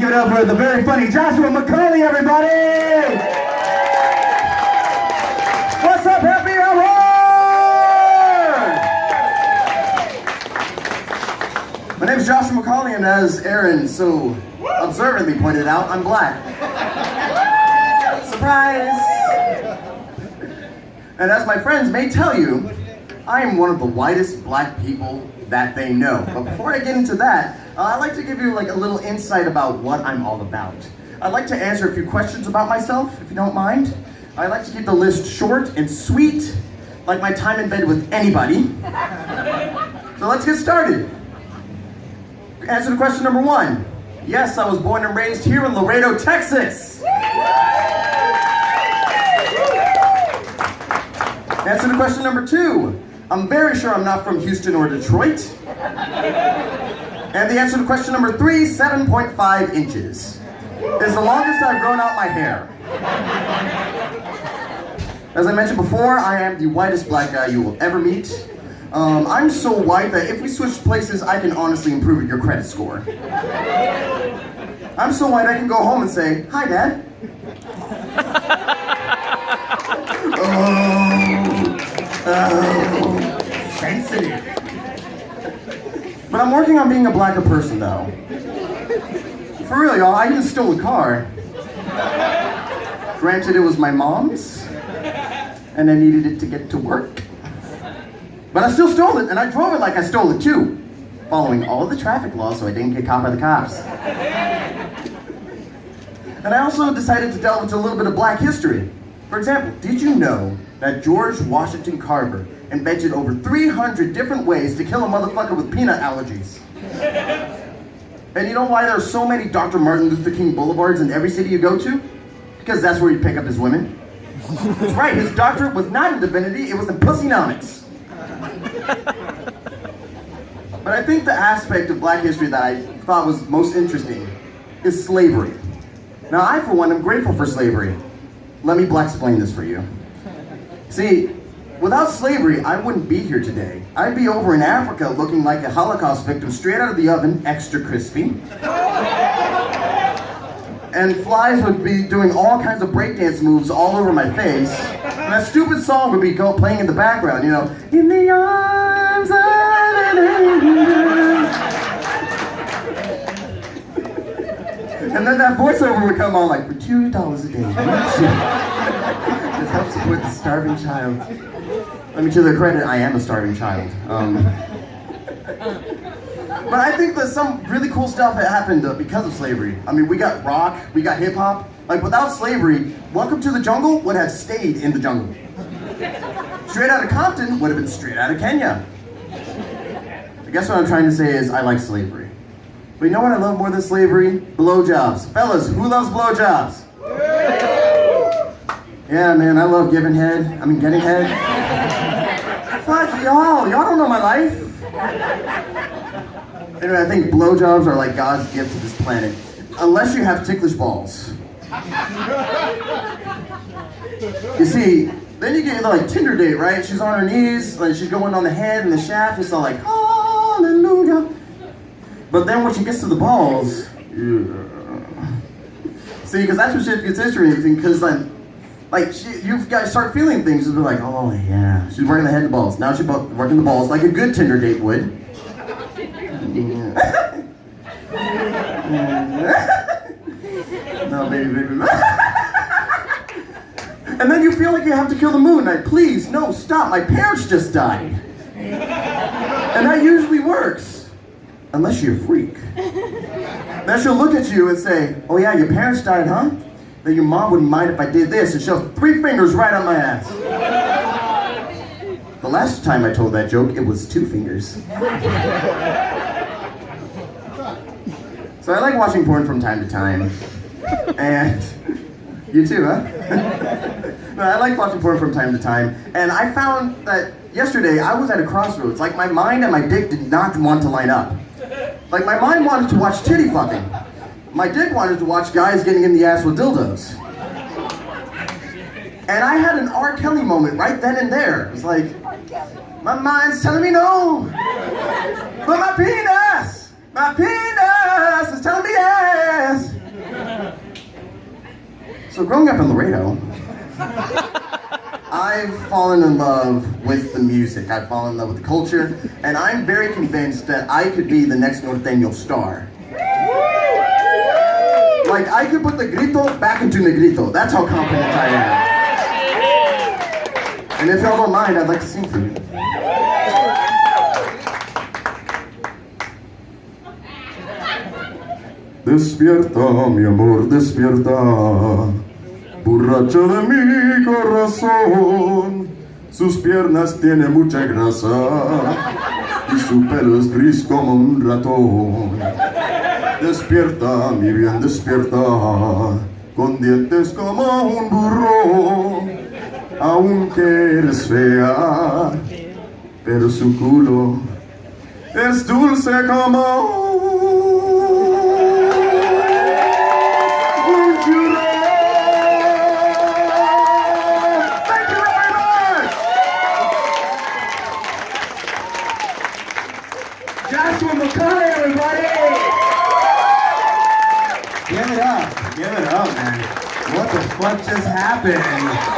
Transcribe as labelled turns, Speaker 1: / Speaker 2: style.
Speaker 1: give it up for the very funny Joshua McCaulley, everybody! What's up, happy hour? My name is Joshua McCaulley, and as Aaron so observantly pointed out, I'm black. Surprise! And as my friends may tell you, I am one of the whitest black people that they know. But before I get into that, I'd like to give you like a little insight about what I'm all about. I'd like to answer a few questions about myself, if you don't mind. I'd like to keep the list short and sweet, like my time in bed with anybody. So let's get started. Answer to question number 1. Yes, I was born and raised here in Laredo, Texas. Answer to question number 2. I'm very sure I'm not from Houston or Detroit. And the answer to question number 3, 7.5 inches. It's the longest I've grown out my hair. As I mentioned before, I am the whitest black guy you will ever meet. I'm so white that if we switch places, I can honestly improve your credit score. I'm so white I can go home and say, "Hi, Dad." Oh, sensitive. But I'm working on being a blacker person, though. For real, y'all, I even stole a car. Granted, it was my mom's, and I needed it to get to work. But I still stole it, and I drove it like I stole it too, following all of the traffic laws so I didn't get caught by the cops. And I also decided to delve into a little bit of black history. For example, did you know that George Washington Carver invented over 300 different ways to kill a motherfucker with peanut allergies? And you know why there are so many Dr. Martin Luther King Boulevards in every city you go to? Because that's where you pick up his women. That's right, his doctorate was not in divinity, it was in pussynomics. But I think the aspect of black history that I thought was most interesting is slavery. Now I, for one, am grateful for slavery. Let me black-explain this for you. See, without slavery, I wouldn't be here today. I'd be over in Africa looking like a Holocaust victim straight out of the oven, extra crispy. And flies would be doing all kinds of breakdance moves all over my face. And that stupid song would be playing in the background, you know, "In the arms of an angel." And then that voiceover would come on like, "For $2 a day, this helps support the starving child." I mean, to their credit, I am a starving child. But I think that some really cool stuff that happened because of slavery. I mean, we got rock, we got hip hop. Like without slavery, Welcome to the Jungle would have stayed in the jungle. Straight Outta Compton would have been straight out of Kenya. I guess what I'm trying to say is I like slavery. But you know what I love more than slavery? Blowjobs. Fellas, who loves blowjobs? Yeah, man, I love getting head. Fuck y'all don't know my life. Anyway, I think blowjobs are like God's gift to this planet. Unless you have ticklish balls. You see, then you get like Tinder date, right? She's on her knees, like she's going on the head and the shaft, it's all like, hallelujah. But then when she gets to the balls, see, because that's what shit gets interesting, because you guys start feeling things, and they're like, oh yeah, she's working the head and the balls. Now she's working the balls like a good Tinder date would. No, baby. And then you feel like you have to kill the moon. Like, please, no, stop. My parents just died. And that usually works. Unless you're a freak. Then she'll look at you and say, oh yeah, your parents died, huh? Then your mom wouldn't mind if I did this. And she'll 3 fingers right on my ass. The last time I told that joke, it was 2 fingers. So I like watching porn from time to time. And you too, huh? No, I like watching porn from time to time. And I found that yesterday I was at a crossroads. Like my mind and my dick did not want to line up. Like my mind wanted to watch titty fucking. My dick wanted to watch guys getting in the ass with dildos. And I had an R. Kelly moment right then and there. It was like, my mind's telling me no, but my penis is telling me yes. So growing up in Laredo, I've fallen in love with the music. I've fallen in love with the culture, and I'm very convinced that I could be the next Norteño star. Like, I could put the grito back into negrito. That's how confident I am. And if y'all don't mind, I'd like to sing for you. Despierta, mi amor, despierta, borracho de mi corazón. Sus piernas tienen mucha grasa y su pelo es gris como un ratón. Despierta, mi bien, despierta, con dientes como un burro. Aunque eres fea, pero su culo es dulce como McCaulley, everybody! Give it up, man. What the fuck just happened?